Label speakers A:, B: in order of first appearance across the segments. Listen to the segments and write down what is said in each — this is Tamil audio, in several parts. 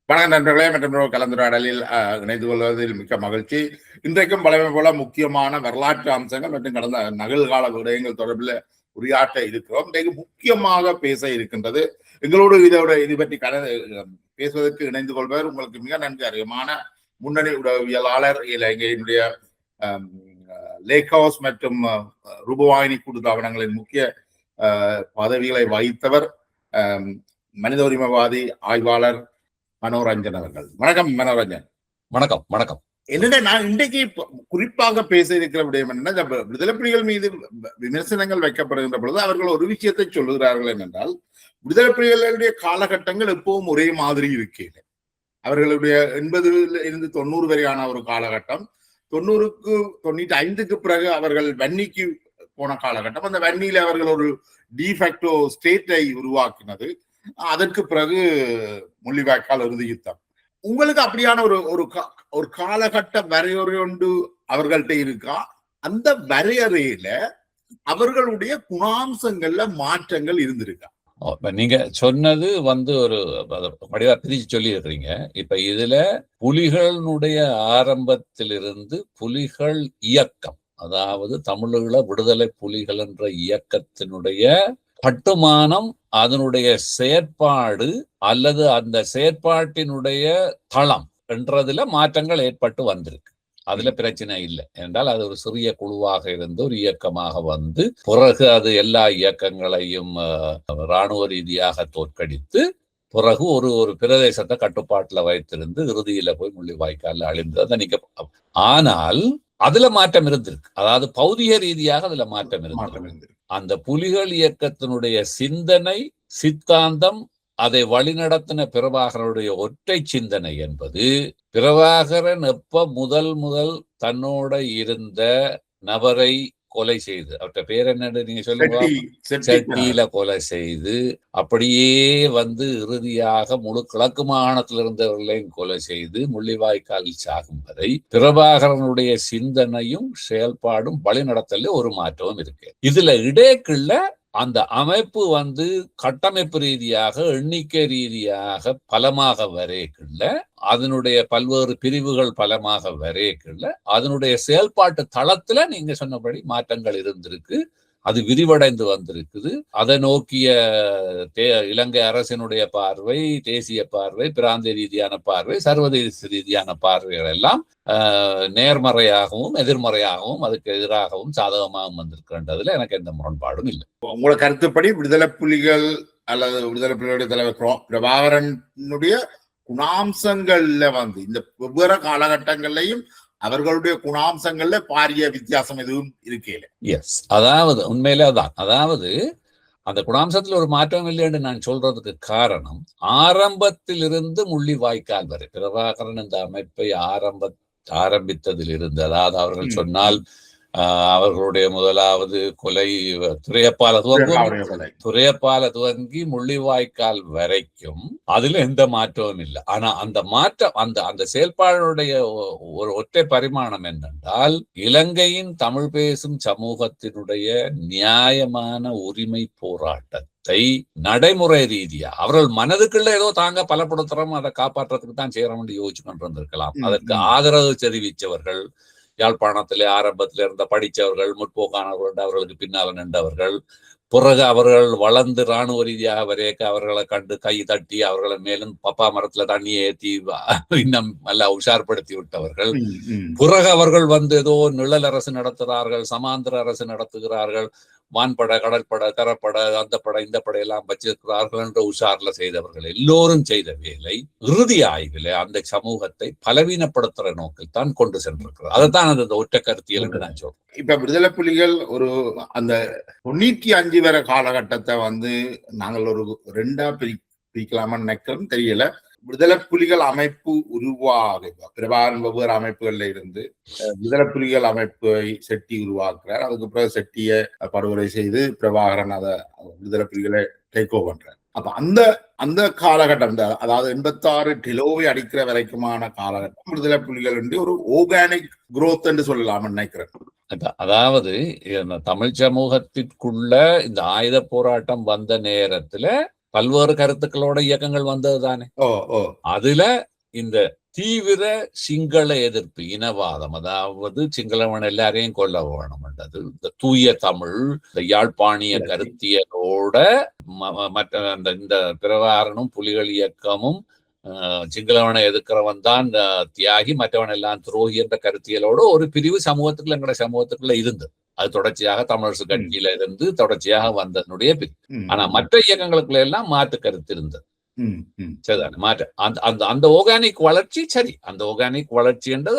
A: வணக்கம் நண்பர்களே, மற்றும் கலந்துரையாடலில் இணைந்து கொள்வதில் மிக்க மகிழ்ச்சி. இன்றைக்கும் பலமை போல முக்கியமான வரலாற்று அம்சங்கள் மற்றும் கடந்த நகழ்கால விடயங்கள் தொடர்பில் உரையாற்ற இருக்கிறோம். இன்றைக்கு முக்கியமாக பேச இருக்கின்றது எங்களோடு இது பற்றி பேசுவதற்கு இணைந்து கொள்வர் உங்களுக்கு மிக நன்கு அறியமான முன்னணி உடவியலாளர், இலங்கையினுடைய லேக் ஹவுஸ் மற்றும் ரூபவாகினி கூட்டுத்தாபனங்களின் முக்கிய பதவிகளை வகித்தவர், மனித உரிமைவாதி ஆய்வாளர் மனோரஞ்சன் அவர்கள். வணக்கம் மனோரஞ்சன்.
B: வணக்கம். வணக்கம்.
A: என்னென்ன நான் இன்றைக்கு குறிப்பாக பேச இருக்கிற விடயம் என்னன்னா, விடுதலை புலிகள் மீது விமர்சனங்கள் வைக்கப்படுகின்ற பொழுது அவர்கள் ஒரு விஷயத்தை சொல்லுகிறார்கள் என்னென்றால், விடுதலை புலிகளுடைய காலகட்டங்கள் எப்பவும் ஒரே மாதிரி இருக்கிறது. அவர்களுடைய 80 இருந்து 90 வரையான ஒரு காலகட்டம், 90க்கு 95க்கு பிறகு அவர்கள் வன்னிக்கு போன காலகட்டம். அந்த வன்னியில அவர்கள் ஒரு டிஃபேக்டோ ஸ்டேட்டை உருவாக்கினது. அதற்கு பிறகு முள்ளிவாய்க்கால் இறுதி யுத்தம். உங்களுக்கு அப்படியான ஒரு காலகட்ட வரையறை ஒன்று அவர்கள்ட்ட இருக்கா? அந்த வரையறையில அவர்களுடைய குணாம்சங்கள்ல மாற்றங்கள் இருந்திருக்கா?
B: நீங்க சொன்னது ஒரு வடிவா பிரிச்சு சொல்லி இருக்கிறீங்க. இப்ப இதுல புலிகளுடைய ஆரம்பத்திலிருந்து புலிகள் இயக்கம், அதாவது தமிழீழ விடுதலை புலிகள் என்ற இயக்கத்தினுடைய கட்டுமானம், அதனுடைய செயற்பாடு அல்லது அந்த செயற்பாட்டினுடைய தளம் என்றதுல மாற்றங்கள் ஏற்பட்டு வந்திருக்கு. அதுல பிரச்சனை இல்லை என்றால், அது ஒரு சிறிய குழுவாக இருந்து ஒரு இயக்கமாக வந்து பிறகு அது எல்லா இயக்கங்களையும் இராணுவ ரீதியாக தோற்கடித்து பிறகு ஒரு பிரதேசத்தை கட்டுப்பாட்டுல வைத்திருந்து இறுதியில போய் முள்ளிவாய்க்கால அழிந்தது நீங்க. ஆனால் அதுல மாற்றம் இருந்திருக்கு, அதாவது பௌதிக ரீதியாக அதுல மாற்றம் இருந்திருக்கு. அந்த புலிகள் இயக்கத்தினுடைய சிந்தனை, சித்தாந்தம், அதை வழிநடத்தின பிரபாகரனுடைய ஒற்றை சிந்தனை என்பது, பிரபாகரன் எப்ப முதல் தன்னோட இருந்த நபரை கொலை செய்து, அவர்கிட்ட பேர் என்ன நீங்க சொல்லுங்க, செட்டியில கொலை செய்து அப்படியே இறுதியாக முழு கிழக்கு மாகாணத்தில் இருந்தவர்களையும் கொலை செய்து முள்ளிவாய்க்கால் சாகும் வரை பிரபாகரனுடைய சிந்தனையும் செயல்பாடும் வழிநடத்தல ஒரு மாற்றமும் இருக்கு. இதுல இடைக்குள்ள அந்த அமைப்பு கட்டமைப்பு ரீதியாக, எண்ணிக்கை ரீதியாக பலமாக வரைக்குள்ள, அதனுடைய பல்வேறு பிரிவுகள் பலமாக வரைக்குள்ள, அதனுடைய செயல்பாட்டு தளத்துல நீங்க சொன்னபடி மாற்றங்கள் இருந்திருக்கு. அது விரிவடைந்து வந்திருக்குது. அதை நோக்கிய இலங்கை அரசினுடைய பார்வை, தேசிய பார்வை, பிராந்திய ரீதியான பார்வை, சர்வதேச ரீதியான பார்வைகள் எல்லாம் நேர்மறையாகவும் எதிர்மறையாகவும் அதுக்கு எதிராகவும் சாதகமாகவும் வந்திருக்கின்றதுல எனக்கு எந்த முரண்பாடும் இல்லை.
A: உங்களோட கருத்துப்படி விடுதலை புலிகள் அல்லது விடுதலை புலிகளுடைய தலைவர் பிரபாகரனுடைய குணாம்சங்கள்ல இந்த வெவ்வேறு காலகட்டங்கள்லையும் அவர்களுடைய குணாம்சங்கள்ல பாரிய வித்தியாசம் எதுவும் இருக்கல?
B: எஸ், அதாவது உண்மையிலே அதான், அதாவது அந்த குணாம்சத்துல ஒரு மாற்றம் இல்லை என்று நான் சொல்றதுக்கு காரணம், ஆரம்பத்திலிருந்து முள்ளிவாய்க்கால் வரை பிரபாகரன் இந்த அமைப்பை ஆரம்பித்ததிலிருந்து, அதாவது அவர்கள் சொன்னால் அவர்களுடைய முதலாவது கொலை துறையப்பால துவங்கி முள்ளிவாய்க்கால் வரைக்கும் அதுல எந்த மாற்றமும் இல்லை. ஆனா அந்த மாற்றம், அந்த செயல்பாடுடைய ஒரு ஒற்றை பரிமாணம் என்னென்றால், இலங்கையின் தமிழ் பேசும் சமூகத்தினுடைய நியாயமான உரிமை போராட்டத்தை நடைமுறை ரீதியா அவர்கள் மனதுக்குள்ள ஏதோ தாங்க பலப்படுத்துறோம், அதை காப்பாற்றுறதுக்கு தான் செய்யறோம்னு யோசிச்சு கொண்டிருந்திருக்கலாம். அதற்கு ஆதரவு தெரிவித்தவர்கள், யாழ்ப்பாணத்திலே ஆரம்பத்தில் இருந்த படித்தவர்கள், முற்போக்கானவர்கள், அவர்களுக்கு பின்னால் நின்றவர்கள், பிறகு அவர்கள் வளர்ந்து இராணுவ ரீதியாக வரையக்க அவர்களை கண்டு கை தட்டி அவர்களை மேலும் பப்பா மரத்துல தண்ணியை ஏற்றி இன்னும் நல்லா உஷார்படுத்தி விட்டவர்கள், பிறகு அவர்கள் ஏதோ நிழல் அரசு நடத்துகிறார்கள், சமாந்திர அரசு நடத்துகிறார்கள், வான்படை, கடற்படை, தரப்பட, அந்த படை, இந்த படையெல்லாம் வச்சிருக்கிறார்கள் என்ற உஷார்ல செய்தவர்கள் எல்லோரும் செய்த வேலை இறுதி ஆய்வில் அந்த சமூகத்தை பலவீனப்படுத்துற நோக்கில் தான் கொண்டு சென்றிருக்கிறது. அதைத்தான் அந்த ஒற்றை கருத்தியல் என்று நான் சொல்றேன்.
A: இப்ப விடுதலை புலிகள் அந்த 95 வரை காலகட்டத்தை நாங்கள் ஒரு ரெண்டா பிரிக்கலாமான்னு நினைக்கிறோம், தெரியல. விடுதலை புலிகள் அமைப்பு உருவாக பிரபாகரன் வெவ்வேறு அமைப்புகள்ல இருந்து விடுதலை புலிகள் அமைப்பை செட்டி உருவாக்குறார். அதுக்கு பிறகு செட்டியை படுகொலை செய்து பிரபாகரன் அதை விடுதலை புலிகளை டேக் ஓவர் பண்றார். அப்ப அந்த காலகட்டம், அதாவது 86 கிலோவை அடிக்கிற வரைக்குமான காலகட்டம் விடுதலை புலிகள் என்று ஒரு ஆர்கானிக் குரோத் என்று சொல்லலாம் நினைக்கிறேன்.
B: அதாவது தமிழ் சமூகத்திற்குள்ள இந்த ஆயுத போராட்டம் வந்த நேரத்துல பல்வேறு கருத்துக்களோட இயக்கங்கள் வந்தது தானே. அதுல இந்த தீவிர சிங்கள எதிர்ப்பு இனவாதம், அதாவது சிங்களவன் எல்லாரையும் கொல்ல வேணும்ன்றது, இந்த தூய தமிழ், இந்த யாழ்ப்பாணிய கருத்தியலோட மற்ற இந்த பிரபாகரனும் புலிகள் இயக்கமும் சிங்களவனை எதிர்க்கிறவன் தான் தியாகி, மற்றவன் எல்லாம் துரோகி என்ற கருத்தியலோட ஒரு பிரிவு சமூகத்துக்குள்ள எங்கட சமூகத்துக்குள்ள இருந்தது. அது தொடர்ச்சியாக தமிழரசு கட்சியில இருந்து தொடர்ச்சியாக வந்ததனுடைய பிரிவு. ஆனா மற்ற இயக்கங்களுக்குள்ள எல்லாம் மாற்று கருத்து இருந்தது. சரிதானே? மாற்ற அந்த ஆர்கானிக் வளர்ச்சி சரி, அந்த ஆர்கானிக் வளர்ச்சி என்றது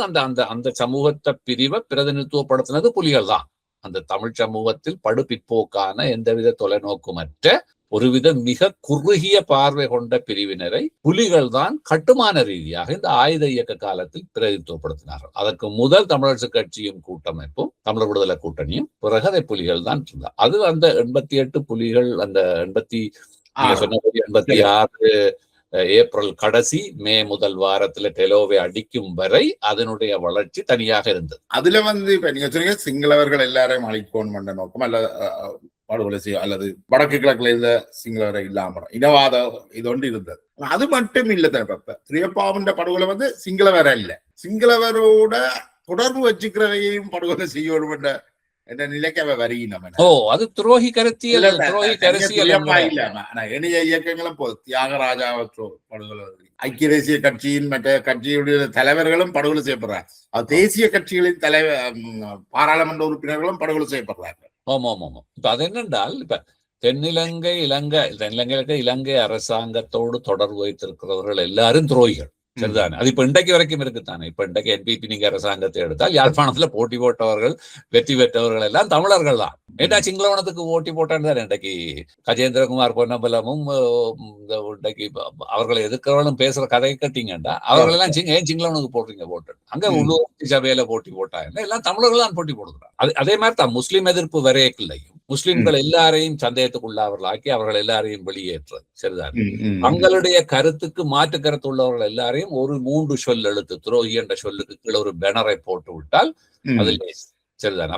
B: அந்த சமூகத்தை பிரிவை பிரதிநிதித்துவப்படுத்தினது புலிகள் தான். அந்த தமிழ் சமூகத்தில் படுபிற்போக்கான எந்தவித தொலைநோக்குமற்ற ஒருவித மிக குறுகிய பார்வை கொண்ட பிரிவினரை புலிகள் தான் கட்டுமான ரீதியாக இந்த ஆயுத இயக்க காலத்தில் பிரதிநிதித்துவப்படுத்தினார்கள். அதற்கு முதல் தமிழரசு கட்சியும் கூட்டமைப்பும் தமிழர் விடுதலை கூட்டணியும், பிறகு அதை புலிகள் தான் இருந்தார். அது அந்த 88 புலிகள், அந்த 86 ஏப்ரல் கடைசி மே முதல் வாரத்துல டெலோவை அடிக்கும் வரை அதனுடைய வளர்ச்சி தனியாக இருந்தது.
A: அதுல இப்ப நீங்க சொன்னீங்க சிங்களவர்கள் எல்லாரையும் அழிக்கணும் என்ற நோக்கம், அல்லது படுகொலை செய்ய, அல்லது வடக்கு கிழக்குல இருந்த சிங்களவரை இல்லாம இனவாத இது ஒன்று இருந்தது. அது மட்டும் இல்ல தான் திரியப்பாவின் படுகொலை சிங்களவர இல்ல, சிங்களவரோட தொடர்பு வச்சுக்கிறவையும் படுகொலை செய்யணும் என்ற நிலைக்கு அவ வருகின்றன.
B: அது துரோகி கருத்தியல், துரோகி கருத்தியல்
A: இணைய இயக்கங்களும் தியாகராஜா படுகொலை, ஐக்கிய தேசிய கட்சியின் மற்ற கட்சியுடைய தலைவர்களும் படுகொலை செய்யப்படுறாங்க. தேசிய கட்சிகளின் பாராளுமன்ற உறுப்பினர்களும் படுகொலை செய்யப்படுறாங்க.
B: இப்ப அது என்னென்றால், இப்ப இலங்கை அரசாங்கத்தோடு தொடர்பு வைத்திருக்கிறவர்கள் எல்லாரும் துரோகிகள். சரிதானே? அது இப்ப இன்றைக்கு வரைக்கும் இருக்குத்தானே. இப்ப இன்றைக்கு என்பிபி நீங்க அரசாங்கத்தை எடுத்தால் யாழ்ப்பாணத்துல போட்டி போட்டவர்கள், வெற்றி பெற்றவர்கள் எல்லாம் தமிழர்கள் தான். ஏண்டா சிங்களவனத்துக்கு ஓட்டி போட்டான்னு இன்றைக்கு கஜேந்திரகுமார் பொன்னம்பலமும் இன்றைக்கு அவர்களை எதிர்க்கிறவர்களும் பேசுற கதையை கட்டிங்கண்டா, அவர்கள் எல்லாம் ஏன் சிங்களவனுக்கு போடுறீங்க போட்டு அங்க உள்ளூர் சபையில போட்டி போட்டாங்க, எல்லாம் தமிழர்கள் தான் போட்டி போடுகிறார். அதே மாதிரி தான் முஸ்லீம் எதிர்ப்பு வரையக்கில்லையும் முஸ்லிம்கள் எல்லாரையும் சந்தேகத்துக்குள்ளாவர்களாக்கி அவர்கள் எல்லாரையும் வெளியேற்றது. சரிதான்? தங்களுடைய கருத்துக்கு மாற்று கருத்து உள்ளவர்கள் எல்லாரையும் ஒரு 3 சொல் எழுத்து துரோகி என்ற சொல்லுக்கு கீழே ஒரு பேனரை போட்டு விட்டால் அதில் சரிதான்.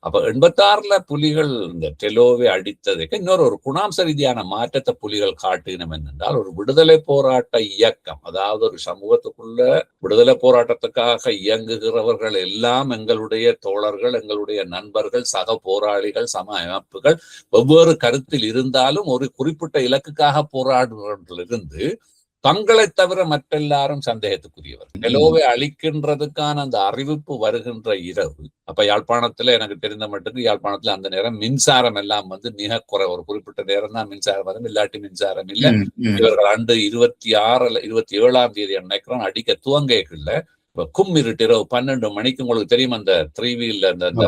B: அப்ப 86 புலிகள் இந்த டெலோவை அடித்ததுக்கு இன்னொரு குணாம்ச ரீதியான மாற்றத்தை புலிகள் காட்டினோம் என்னென்றால், ஒரு விடுதலை போராட்ட இயக்கம், அதாவது ஒரு சமூகத்துக்குள்ள விடுதலை போராட்டத்துக்காக இயங்குகிறவர்கள் எல்லாம் எங்களுடைய தோழர்கள், எங்களுடைய நண்பர்கள், சக போராளிகள், சம அமைப்புகள், வெவ்வேறு கருத்தில் இருந்தாலும் ஒரு குறிப்பிட்ட இலக்குக்காக போராடுவதிலிருந்து தங்களை தவிர மற்றெல்லாரும் சந்தேகத்துக்குரியவர். டெலோவை அழிக்கின்றதுக்கான அந்த அறிவிப்பு வருகின்ற இரவு, அப்ப யாழ்ப்பாணத்துல எனக்கு தெரிந்த மட்டுக்கு யாழ்ப்பாணத்துல அந்த நேரம் மின்சாரம் எல்லாம் மிக குறை, ஒரு குறிப்பிட்ட நேரம் தான் மின்சாரம் வரும், இல்லாட்டி மின்சாரம் இல்ல. இவர்கள் ஆண்டு 27ஆம் தேதி நினைக்கிறோம் அடிக்க துவங்கல. கும்மிருட்டு இரவு 12 மணிக்கு, உங்களுக்கு தெரியும் அந்த 3 வீல்ல அந்த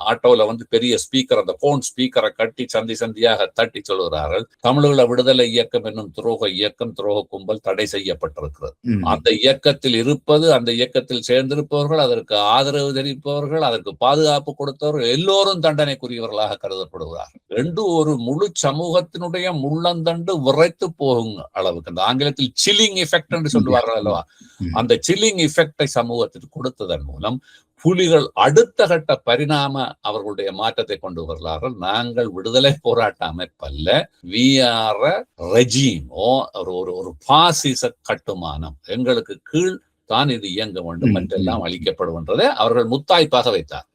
B: ஆட்டோல பெரிய ஸ்பீக்கர், அந்த போன் ஸ்பீக்கரை கட்டி சந்தியாக தட்டி சொல்கிறார்கள், தமிழீழ விடுதலை இயக்கம் என்னும் துரோக இயக்கம், துரோக கும்பல் தடை செய்யப்பட்டிருக்கிறது. அந்த இயக்கத்தில் இருப்பது, அந்த இயக்கத்தில் சேர்ந்திருப்பவர்கள், அதற்கு ஆதரவு தெரிவிப்பவர்கள், அதற்கு பாதுகாப்பு கொடுத்தவர்கள் எல்லோரும் தண்டனைக்குரியவர்களாக கருதப்படுகிறார்கள் என்று ஒரு முழு சமூகத்தினுடைய முள்ளந்தண்டு விரைத்து போகும் அளவுக்கு, அந்த ஆங்கிலத்தில் சில்லிங் எஃபெக்ட் என்று சொல்லுவார்கள் அல்லவா, அந்த சில்லிங் எஃபெக்டை சமூகத்திற்கு கொடுத்ததன் மூலம் புலிகள் அடுத்த கட்ட பரிணாம அவர்களுடைய மாற்றத்தை கொண்டு வருகிறார்கள். நாங்கள் விடுதலை போராட்ட அமைப்பல்ல, we are a regime, ஒரு பாசிச கட்டுமானம், எங்களுக்கு கீழ் தான் இது இயங்க வேண்டும், மற்றெல்லாம் அளிக்கப்படுகின்றதை அவர்கள் முத்தாய்ப்பாக வைத்தார்.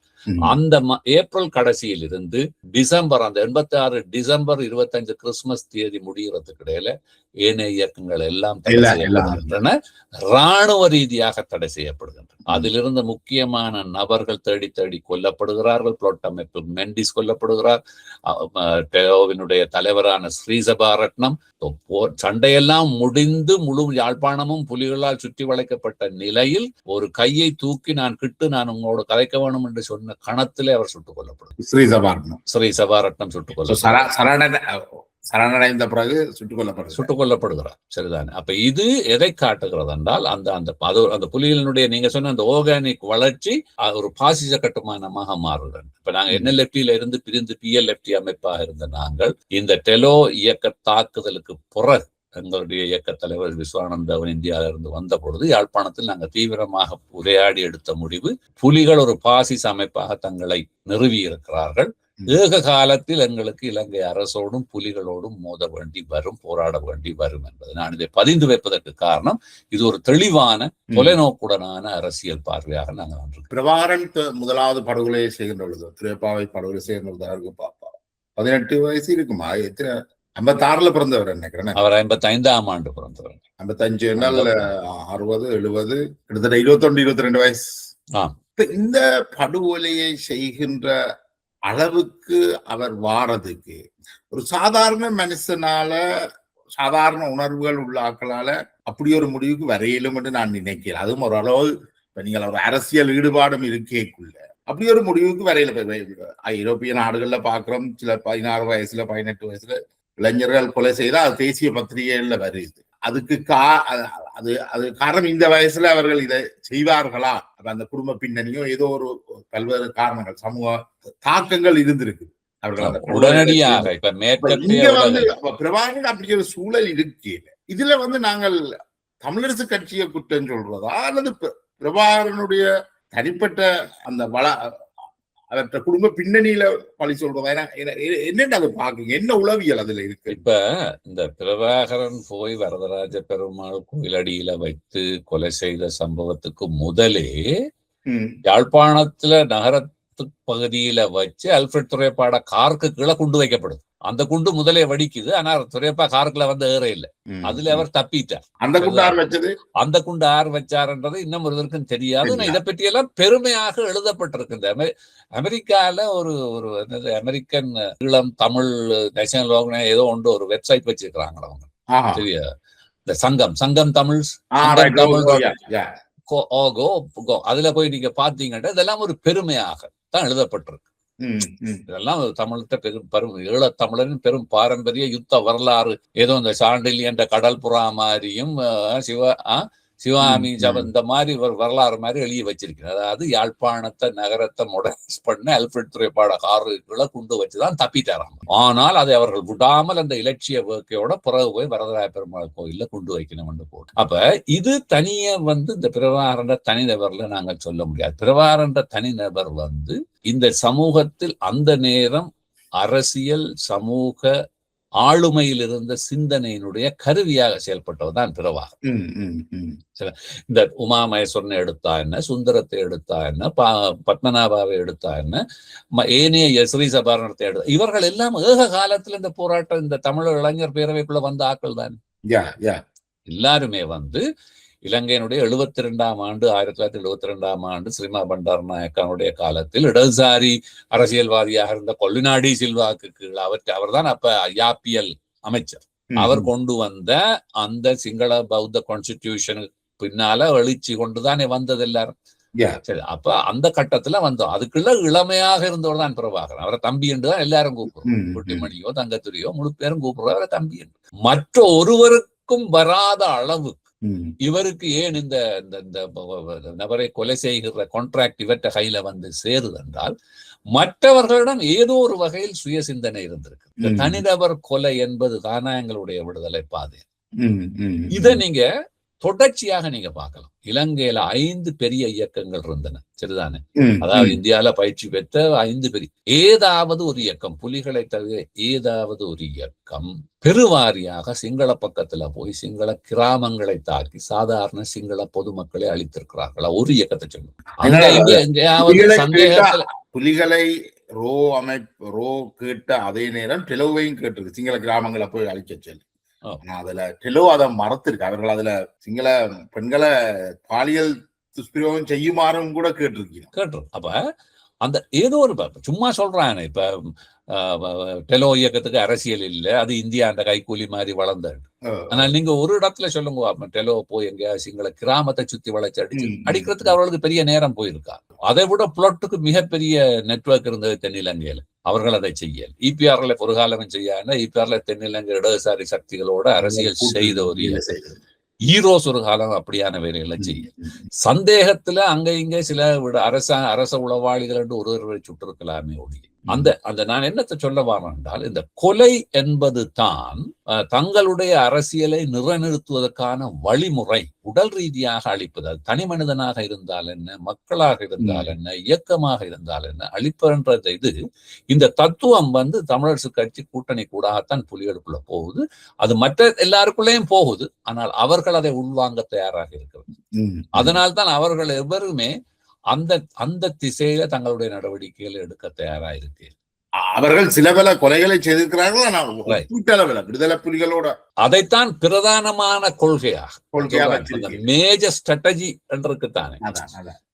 B: அந்த ஏப்ரல் கடைசியில் இருந்து டிசம்பர், அந்த 86 டிசம்பர் 25 கிறிஸ்துமஸ் தேதி முடிகிறதுக்கு இடையில ஏனைய இயக்கங்கள் எல்லாம் தடை செய்யப்படுகின்றன, இராணுவ ரீதியாக தடை செய்யப்படுகின்றன. அதிலிருந்து முக்கியமான நபர்கள் தேடி கொல்லப்படுகிறார்கள். புளொட் அமைப்பு மெண்டிஸ் கொல்லப்படுகிறார். டெலோவினுடைய தலைவரான ஸ்ரீசபாரட்னம். சண்டையெல்லாம் முடிந்து முழு யாழ்ப்பாணமும் புலிகளால் சுற்றி வளைக்கப்பட்ட நிலையில் ஒரு கையை தூக்கி நான் உங்களோட கதைக்க வேணும் என்று சொன்ன கணத்திலே அவர் சுட்டுக் கொல்லப்படுகிறார். ஸ்ரீசபாரட்னம் சுட்டுக் கொல்ல
A: சரணடைந்த பிறகு சுட்டுக்
B: கொல்லப்படுகிறார். சரிதானே? அப்ப இது எதை காட்டுகிறது என்றால், அந்த புலிகளினுடைய நீங்க சொன்ன அந்த ஆர்கானிக் வளர்ச்சி ஒரு பாசிச கட்டுமானமாக மாறுகிறது. இப்ப நாங்க NLFT இருந்து பிரிந்து PLFT அமைப்பாக இருந்த நாங்கள் இந்த டெலோ இயக்க தாக்குதலுக்கு பிறகு எங்களுடைய இயக்க தலைவர் விஸ்வானந்தவன் இந்தியாவில இருந்து வந்த பொழுது யாழ்ப்பாணத்தில் நாங்கள் தீவிரமாக உரையாடி எடுத்த முடிவு, புலிகள் ஒரு பாசிச அமைப்பாக தங்களை நிறுவி இருக்கிறார்கள், ஏக காலத்தில் எங்களுக்கு இலங்கை அரசோடும் புலிகளோடும் மோத வேண்டி வரும், போராட வேண்டி வரும் என்பது நான் இதை பதிந்து வைப்பதற்கு காரணம் இது ஒரு தெளிவான தொலைநோக்குடனான அரசியல் பார்வையாக நாங்கள் வந்திருக்கோம்.
A: பிரபாகரன் முதலாவது படுகொலையை செய்கின்ற பொழுது, திரைப்பாவை படுகொலை செய்கின்ற பாப்பா 18 வயசு இருக்குமா? எத்தனை 56ல பிறந்தவர் நினைக்கிறேன்.
B: அவர் 55ஆம் ஆண்டு பிறந்தவர்.
A: 55 60 70 கிட்டத்தட்ட 21 22 வயசு. இந்த படுகொலையை செய்கின்ற அளவுக்கு அவர் வாரதுக்கு ஒரு சாதாரண மனுஷனால, சாதாரண உணர்வுகள் உள்ள ஆக்களால அப்படி ஒரு முடிவுக்கு வரையிலும் என்று நான் நினைக்கிறேன். அதுவும் ஒரு அளவு நீங்கள் ஒரு அரசியல் ஈடுபாடும் இருக்கேக்குள்ள அப்படி ஒரு முடிவுக்கு வரையில. ஐரோப்பிய நாடுகள்ல பாக்குறோம், சில 16 வயசுல 18 வயசுல இளைஞர்கள் கொலை செய்தா அது தேசிய பத்திரிகைகள்ல வருது. அதுக்கு அது காரணம் இந்த வயசுல அவர்கள் இதை செய்வார்களா? அந்த குடும்ப பின்னணியோ ஏதோ ஒரு பல்வேறு காரணங்கள், சமூக தாக்கங்கள் இருந்திருக்கு. அவர்கள்
B: உடனடியாக
A: பிரபாகரன் அப்படி ஒரு சூழல் இருக்கு. இதுல நாங்கள் தமிழரசு கட்சியை குற்றம் சொல்றதா அல்லது பிரபாகரனுடைய தனிப்பட்ட அந்த அவற்ற குடும்ப பின்னணியில பழி சொல்றதா என்னன்னு அதை பாக்குங்க? என்ன உளவியல் அதுல இருக்கு?
B: இப்ப இந்த பிரபாகரன் போய் வரதராஜ பெருமாள் கோயிலடியில வைத்து கொலை செய்த சம்பவத்துக்கு முதலே யாழ்ப்பாணத்துல நகரத்து பகுதியில வச்சு அல்ஃபிரட் துரைப்பாட காருக்கு கீழே குண்டு வைக்கப்படுது. அந்த குண்டு முதலே வடிக்குது, ஆனா துரைப்பா காருக்குள்ள வந்து ஏற இல்லை. அதுல அவர் தப்பிட்டார்.
A: அந்த
B: குண்டு யார் வச்சார்ன்றது இன்னும் ஒருவருக்கும் தெரியாது. இதை பற்றி எல்லாம் பெருமையாக எழுதப்பட்டிருக்கு. அமெரிக்கால ஒரு American Eelam Tamil national organisation ஏதோ ஒன்று ஒரு வெப்சைட் வச்சிருக்கிறாங்க அவங்க. சரியா? இந்த சங்கம் தமிழ் அதுல போய் நீங்க பாத்தீங்கன்னா இதெல்லாம் ஒரு பெருமையாக தான் எழுதப்பட்டிருக்கு. இதெல்லாம் தமிழ்கிட்ட ஈழத்தமிழரின் பெரும் பாரம்பரிய யுத்த வரலாறு. ஏதோ இந்த சாண்டிலி என்ற கடல் புறா மாதிரியும் சிவாமி இந்த மாதிரி ஒரு வரலாறு மாதிரி எழுதி வச்சிருக்கிறது. அதாவது யாழ்ப்பாணத்தை நகரத்தை மொடர்னைஸ் பண்ண அல்ஃபிரட் துரைப்பாட காருக்குள்ள குண்டு வச்சுதான் தப்பிட்டாராம். ஆனால் அதை அவர்கள் விடாமல் அந்த இலட்சிய வேட்கையோட பிறகு போய் வரதராஜ பெருமாள் கோயில்ல குண்டு வைக்கணும் போட்டு. அப்ப இது தனிய இந்த பிரபாகரன் தனிநபர்ல நாங்கள் சொல்ல முடியாது. பிரபாகரன் தனிநபர் இந்த சமூகத்தில் அந்த நேரம் அரசியல் சமூக ஆளுமையில் இருந்த சிந்தனையினுடைய கருவியாக செயல்பட்டவர் தான் பிரபாகரன். இந்த உமாமகேஸ்வரனை எடுத்தா என்ன, சுந்தரத்தை எடுத்தா என்ன, பத்மநாபாவை எடுத்தா என்ன, ஏனைய ஸ்ரீ சபாரணத்தை எடுத்தா, இவர்கள் எல்லாம் ஏக காலத்துல இந்த போராட்டம், இந்த தமிழர் இளைஞர் பேரவைக்குள்ள வந்த ஆக்கள் தான். எல்லாருமே இலங்கையினுடைய 72ஆம் ஆண்டு 1972ஆம் ஆண்டு ஸ்ரீமா பண்டாரநாயக்கனுடைய காலத்தில் இடதுசாரி அரசியல்வாதியாக இருந்த கொல்லிநாடி சில்வாக்கு கீழ் அவர் தான் அப்ப யாப்பியல் அமைச்சர். அவர் கொண்டு வந்த அந்த சிங்கள பௌத்த கான்ஸ்டிடியூஷனுக்கு பின்னால எழுச்சி கொண்டுதானே வந்தது எல்லாரும். சரி, அப்ப அந்த கட்டத்துல வந்தோம். அதுக்குள்ள இளமையாக இருந்தவர் தான் பிரபாகரன். அவரை தம்பி என்றுதான் எல்லாரும் கூப்பிடுறோம். குட்டிமணியோ தங்கத்துரியோ முழு பேரும் கூப்பிடுறோம் அவரை தம்பி என்று. மற்ற ஒருவருக்கும் வராத அளவு இவருக்கு ஏன் இந்த நபரை கொலை செய்கிற கான்ட்ராக்ட் இவற்ற கையில சேருது என்றால் மற்றவர்களிடம் ஏதோ ஒரு வகையில் சுய சிந்தனை இருந்திருக்கு. இந்த தனிநபர் கொலை என்பது தானா எங்களுடைய விடுதலை பாதை. இத நீங்க தொடர்ச்சியாக நீங்க பார்க்கலாம். இலங்கையில 5 பெரிய இயக்கங்கள் இருந்தன, சரிதானே? அதாவது இந்தியாவில பயிற்சி பெற்ற 5 பெரிய ஏதாவது ஒரு இயக்கம், புலிகளை தவிர ஏதாவது ஒரு இயக்கம் பெருவாரியாக சிங்கள பக்கத்துல போய் சிங்கள கிராமங்களை தாக்கி சாதாரண சிங்கள பொதுமக்களை அழித்திருக்கிறார்களா? ஒரு இயக்கத்தை சொல்லுங்க. சந்தேகத்துல
A: புலிகளை ரோ கேட்ட அதே நேரம் டெலோவையும் கேட்டிருக்கு, சிங்கள கிராமங்களை போய் அழிக்க சொல்லி. அதுல டெலோ அதை மறத்திருக்கு. அவர்கள் அதுல சிங்கள பெண்களை பாலியல் துஷ்பிரயோகம் செய்யுமாறும் கூட கேட்டிருக்கு.
B: அப்ப அந்த ஏதோ ஒரு சும்மா சொல்றாங்க. இப்ப டெலோ இயக்கத்துக்கு அரசியல் இல்லை, அது இந்தியா அந்த கைக்கூலி மாதிரி வளர்ந்தது. ஆனால் நீங்க ஒரு இடத்துல சொல்லுங்க, டெலோ போய் எங்க சிங்கள கிராமத்தை சுத்தி வளைச்சு அடிக்கிறதுக்கு அவர்களுக்கு பெரிய நேரம் போயிருக்கா. அதை விட புளட்டுக்கு மிகப்பெரிய நெட்வொர்க் இருந்தது தென்னிலங்கையில. அவர்கள் அதை செய்யல. இபிஆர்ல ஒரு காலம் செய்யாங்க. இபிஆர்ல தென்னிலங்கை இடதுசாரி சக்திகளோட அரசியல் செய்த ஒரு ஈரோஸ் ஒரு காலம் அப்படியான வேலைகளை செய்ய. சந்தேகத்துல அங்க இங்க சில அரச உளவாளிகள் என்று ஒருவரை சுட்டிருக்கலாமே ஒழிய அந்த நான் என்னத்தை சொல்ல வரேன் என்றால், இந்த கொலை என்பது தான் தங்களுடைய அரசியலை நிலைநிறுத்துவதற்கான வழிமுறை. உடல் ரீதியாக அழிப்பது, அது தனி மனிதனாக இருந்தால் என்ன, மக்களாக இருந்தால் என்ன, இயக்கமாக இருந்தால் என்ன, அழிப்பன்ற இது இந்த தத்துவம் தமிழரசு கட்சி கூட்டணி கூடாகத்தான் புலிகளுக்குள்ள போகுது. அது மற்ற எல்லாருக்குள்ளேயும் போகுது. ஆனால் அவர்கள் அதை உள்வாங்க தயாராக இருக்கிறது. அதனால்தான் அவர்கள் எவருமே அந்த திசையில தங்களுடைய நடவடிக்கைகளை எடுக்க தயாராக இருக்கு.
A: அவர்கள் சில பல கொலைகளை செய்திருக்கிறார்கள். ஆனால் விடுதலை புலிகளோட
B: அதைத்தான் பிரதானமான கொள்கையாக மேஜர் ஸ்ட்ராட்டஜி என்றுக்குத்தானே.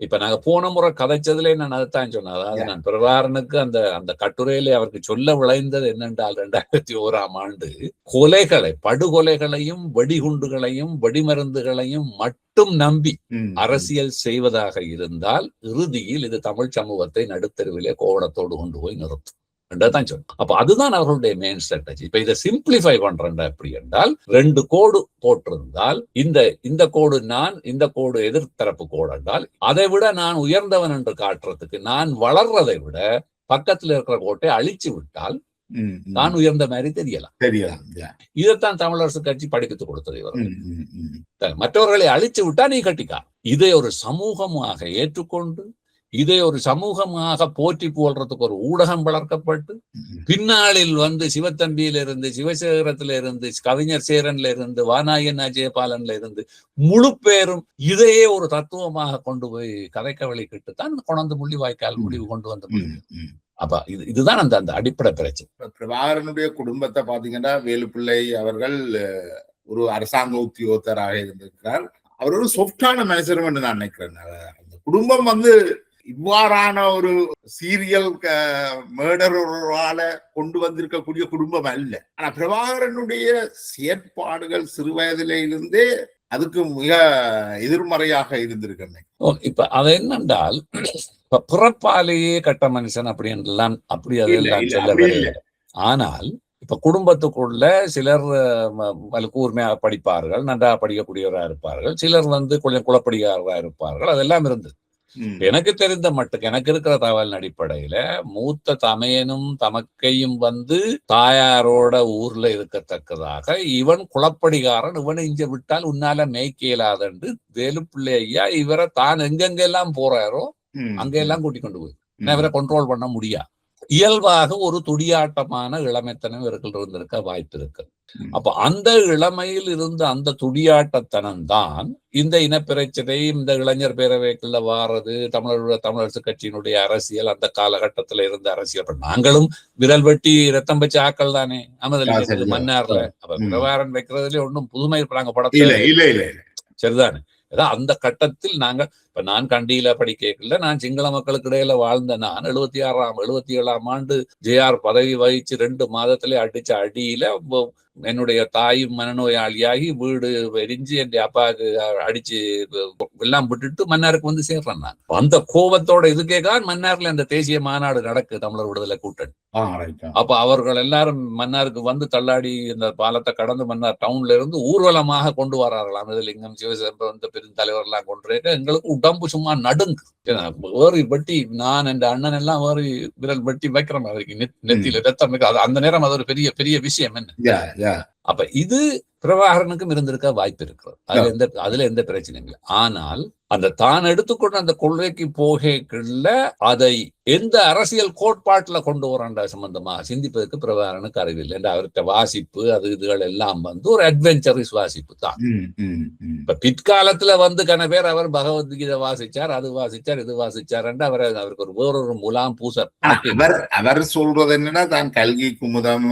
B: இப்ப நாங்க போன முறை கதைச்சதுல நான் அதைத்தான் சொன்னேன். அதாவது நான் பிரபாகரனுக்கு அந்த கட்டுரையில அவருக்கு சொல்ல விளைந்தது என்னென்றால் 2001ஆம் ஆண்டு கொலைகளை, படுகொலைகளையும் வெடிகுண்டுகளையும் வெடிமருந்துகளையும் மட்டும் நம்பி அரசியல் செய்வதாக இருந்தால் இறுதியில் இது தமிழ் சமூகத்தை நடுத்தருவிலே கோவணத்தோடு கொண்டு போய் நிறுத்தும். அப்ப அதுதான் அவர்களுடைய மெயின் ஸ்ட்ராட்டஜி. இப்ப இதை சிம்பிளிஃபை பண்றேன் அப்படி என்றால் 2 கோடு போட்டிருந்தால் இந்த கோடு நான், இந்த கோடு எதிர்த்தரப்பு கோடு என்றால் அதை விட நான் உயர்ந்தவன் என்று காட்டுறதுக்கு நான் வளர்றதை விட பக்கத்தில் இருக்கிற கோட்டை அழிச்சு விட்டால் நான் உயர்ந்த மாதிரி தெரியலாம். இதைத்தான் தமிழரசு கட்சி படிக்கத்து கொடுத்தது. இவர்கள் மற்றவர்களை அழிச்சு விட்டா நீ கட்டிக்கா. இதை ஒரு சமூகமாக ஏற்றுக்கொண்டு இதை ஒரு சமூகமாக போற்றி புகழ்றதுக்கு ஒரு ஊடகம் வளர்க்கப்பட்டு பின்னாளில் சிவத்தம்பியில இருந்து, சிவசேகரத்துல இருந்து, கவிஞர் சேரன்ல இருந்து, வானாயன் அஜயபாலன்ல இருந்து முழு பேரும் இதையே ஒரு தத்துவமாக கொண்டு போய் கதைக்க வழிகிட்டு தான் கொண்டு முள்ளிவாய்க்கால் முடிவு கொண்டு வந்த முடிவு. அப்ப இதுதான் அந்த அடிப்படை பிரச்சனை.
A: பிரபாகரனுடைய குடும்பத்தை பாத்தீங்கன்னா வேலுப்பிள்ளை அவர்கள் ஒரு அரசாங்க உத்தியோகத்தராக இருந்திருக்கிறார். அவர் ஒரு சொஃப்டான மனுஷரும் என்று நான் நினைக்கிறேன். அந்த குடும்பம் இவ்வாறான ஒரு சீரியல் மேர்டரால கொண்டு வந்திருக்கக்கூடிய குடும்பம் அல்ல. ஆனா பிரபாகரனுடைய செயற்பாடுகள் சிறு வயதில இருந்தே அதுக்கு மிக எதிர்மறையாக இருந்திருக்கிறேன்.
B: இப்ப அது என்னென்றால், இப்ப பிறப்பாலேயே கட்ட மனுஷன் அப்படின்லாம் அதெல்லாம் சொல்ல. ஆனால் இப்ப குடும்பத்துக்குள்ள சிலர் கூர்மையாக படிப்பார்கள், நன்றாக படிக்கக்கூடியவராக இருப்பார்கள், சிலர் கொஞ்சம் குழப்படியாரராக இருப்பார்கள். அதெல்லாம் இருந்தது. எனக்கு தெரிந்த மட்டும், எனக்கு இருக்கிற தகவல் அடிப்படையில மூத்த தமையனும் தமக்கையும் தாயாரோட ஊர்ல இருக்கத்தக்கதாக இவன் குளப்படிகாரன், இவனை இங்க விட்டால் உன்னால மேய்க்க இயலாதென்று வேலுப்பிள்ளை ஐயா இவரை தான் எங்கெங்கெல்லாம் போறாரோ அங்கெல்லாம் கூட்டிக் கொண்டு போய் இவரை கண்ட்ரோல் பண்ண முடியாது. இயல்பாக ஒரு துடியாட்டமான இளமைத்தனம் இவர்கள் இருந்திருக்க வாய்ப்பு இருக்கு. அப்ப அந்த இளமையில் இருந்த அந்த துடியாட்டத்தனம் தான் இந்த இனப்பிரச்சனை, இந்த இளைஞர் பேரவைக்குள்ள வாரது, தமிழரசு கட்சியினுடைய அரசியல், அந்த காலகட்டத்துல இருந்த அரசியல். நாங்களும் விரல் வெட்டி ரத்தம் வச்ச ஆக்கள் தானே அமதல் மன்னார்ல. அப்ப பிரபாகரன் வைக்கிறதுல ஒன்றும் புதுமை இருப்பாங்க படத்துல. சரிதானே? அதான் அந்த கட்டத்தில் நான் கண்டியில படிக்கல, நான் சிங்கள மக்களுக்கு இடையில வாழ்ந்த நான் 77ஆம் ஆண்டு ஜேஆர் பதவி வகிச்சு 2 மாதத்திலே அடிச்ச அடியில என்னுடைய தாயும் மனநோயாளியாகி வீடு எரிஞ்சு என் அப்பாவுக்கு அடிச்சு எல்லாம் விட்டுட்டு மன்னாருக்கு சேர்றேன். நான் அந்த கோபத்தோட இதுக்கேதான் மன்னார்ல அந்த தேசிய மாநாடு நடக்கு, தமிழர் விடுதலை கூட்டணி. அப்ப அவர்கள் எல்லாரும் மன்னாருக்கு தள்ளாடி இந்த பாலத்தை கடந்து மன்னார் டவுன்ல இருந்து ஊர்வலமாக கொண்டு வரார்களாம். அமிர்தலிங்கம், சிவசேகரன் பெருந்தலைவர் எல்லாம் கொண்டு எங்களுக்கு உடம்பு சும்மா நடுங்கு. வேறு வெட்டி நான் என் அண்ணன் எல்லாம் வேறு விரல் வெட்டி வைக்கிற மாதிரி நெத்தியில ரத்தம். அந்த நேரம் அது ஒரு பெரிய பெரிய விஷயம் என்ன. அப்ப இது பிரபாகரனுக்கும் இருந்திருக்க வாய்ப்பு இருக்கிறது. அதுல எந்த பிரச்சனையும் இல்லை. ஆனால் அந்த தான் எடுத்துக்கொண்ட அந்த கொள்கைக்கு போகல அதை எந்த அரசியல் கோட்பாட்டுல கொண்டு வராண்ட சம்பந்தமா சிந்திப்பதற்கு பிரபாகரனுக்கு அறிவில்லை. என்ற அவர்கிட்ட வாசிப்பு அது இதுகள் எல்லாம் ஒரு அட்வென்ச்சரிஸ் வாசிப்பு தான். இப்ப பிற்காலத்துல கன பேர் அவர் பகவத்கீதை வாசிச்சார், அது வாசிச்சார், இது வாசிச்சார் என்று அவருக்கு ஒரு வேறொரு முலாம் பூசர்.
A: அவர் சொல்றது என்னன்னா தான் கல்கி குமுதம்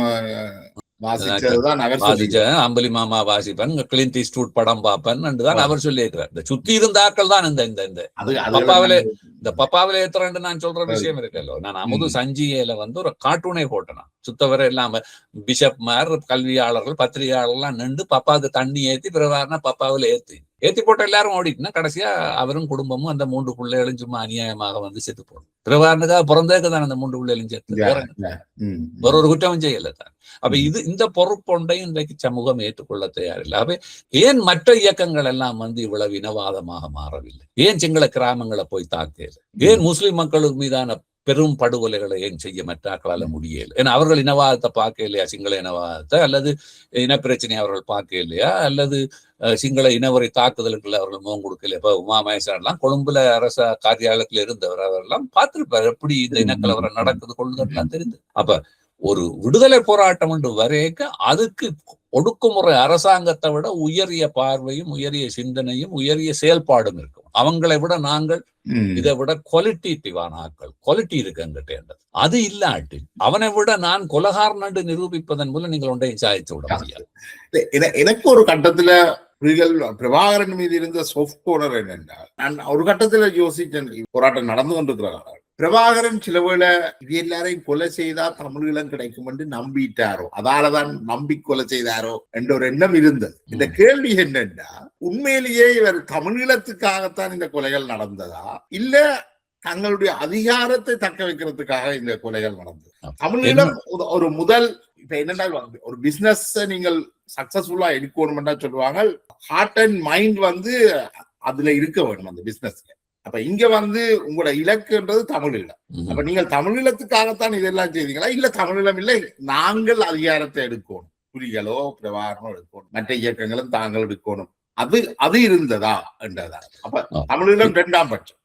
B: அம்பலி மாமா வாசிப்பன், கிளின்ட் ஈஸ்ட்வுட் படம் பாப்பன் தான் அவர் சொல்லி இருக்கிறார். இந்த சுத்தி இருந்த ஆக்கள் தான் இந்த பப்பாவில ஏத்துறேன் நான் சொல்ற விஷயம் இருக்கല്ലോ. நான் அமுது சஞ்சிகையில ஒரு கார்ட்டூனே போட்டேன். சுத்தவரை இல்லாம பிஷப் மார், கல்வியாளர்கள், பத்திரிகையாளர்லாம் நின்று பப்பாவுக்கு தண்ணி ஏத்தி பிரபாகரனை பப்பாவில ஏத்தி போட்ட எல்லாரும் ஓடிட்டுனா கடைசியா அவரும் குடும்பமும் அந்த 3 பிள்ளைகளும் சும்மா அநியாயமாக செத்து போடும். பிரபாகரனுக்காக பிறந்ததுக்கு தான் அந்த 3 பிள்ளைகளும் சேர்த்து ஒரு குற்றமும் செய்யல தான். அப்ப இந்த பொறுப்பொண்டையும் இன்றைக்கு சமூகம் ஏற்றுக்கொள்ள தயாரில்லை. அப்ப ஏன் மற்ற இயக்கங்கள் எல்லாம் இவ்வளவு இனவாதமாக மாறவில்லை? ஏன் சிங்கள கிராமங்களை போய் தாக்கல? ஏன் முஸ்லிம் மக்களுக்கு மீதான பெரும் படுகொலைகளை ஏன் செய்ய மற்றாக்களால முடியல? ஏன்னா அவர்கள் இனவாதத்தை பார்க்க இல்லையா, சிங்கள இனவாதத்தை, அல்லது இனப்பிரச்சனையை அவர்கள் பார்க்க இல்லையா, அல்லது சிங்கள இனவரை தாக்குதலுக்குள்ள அவர்கள் முகம் கொடுக்கல? இப்ப உமா மகேஸ்வரன்லாம் கொழும்புல அரச காரியாலயத்துல இருந்தவர், அவரெல்லாம் பார்த்திருப்பார் எப்படி இந்த இனக்கலவரம் நடக்குது கொள்ளுதெல்லாம் தெரிந்து. அப்ப ஒரு விடுதலை போராட்டம் என்று வரைக்க அதுக்கு ஒடுக்குமுறை அரசாங்கத்தை விட உயரிய பார்வையும் உயரிய சிந்தனையும் உயரிய செயல்பாடும் இருக்கும். அவங்களை விட நாங்கள் இதை விட குவாலிட்டேட்டிவான ஆட்கள், குவாலிட்டி இருக்கு என்கிட்ட. அது இல்லாட்டி அவனை விட நான் கொலகாரன் என்று நிரூபிப்பதன் மூலம் நீங்கள் ஒன்றையும் சாதித்து விட முடியாது.
A: எனக்கு ஒரு கட்டத்துல பிரபாகரன் மீது இருந்த சாஃப்ட் கோர்னர் என்னென்றால், நான் ஒரு கட்டத்துல யோசிச்சேன், போராட்டம் நடந்து கொண்டிருக்கிறார்கள், பிரபாகரன் சிலவேளை இது எல்லாரையும் கொலை செய்தா தமிழீழம் கிடைக்கும் என்று நம்பிட்டாரோ, அதாலதான் நம்பி கொலை செய்தாரோ என்ற ஒரு எண்ணம் இருந்தது. இந்த கேள்வி என்னன்னா, உண்மையிலேயே இவர் தமிழீழத்துக்காகத்தான் இந்த கொலைகள் நடந்ததா, இல்ல தங்களுடைய அதிகாரத்தை தக்க வைக்கிறதுக்காக இந்த கொலைகள் நடந்தது? தமிழீழம் ஒரு முதல் இப்ப என்னன்னா, ஒரு பிசினஸ் நீங்கள் சக்சஸ்ஃபுல்லா எடுக்கணும்னா சொல்லுவாங்க, ஹார்ட் அண்ட் மைண்ட் அதுல இருக்க வேணும் அந்த பிசினஸ்ல. அப்ப இங்க உங்களோட இலக்குன்றது தமிழீழம். அப்ப நீங்கள் தமிழீழத்துக்காகத்தான் இதெல்லாம் செய்தீங்களா, இல்ல தமிழீழம் இல்லை நாங்கள் அதிகாரத்தை எடுக்கணும், புலிகளோ பிரபாகரனோ எடுக்கணும், மற்ற இயக்கங்களும் தாங்கள் எடுக்கணும், அது இருந்ததா என்றதா? அப்ப தமிழீழம் இரண்டாம் பட்சம்.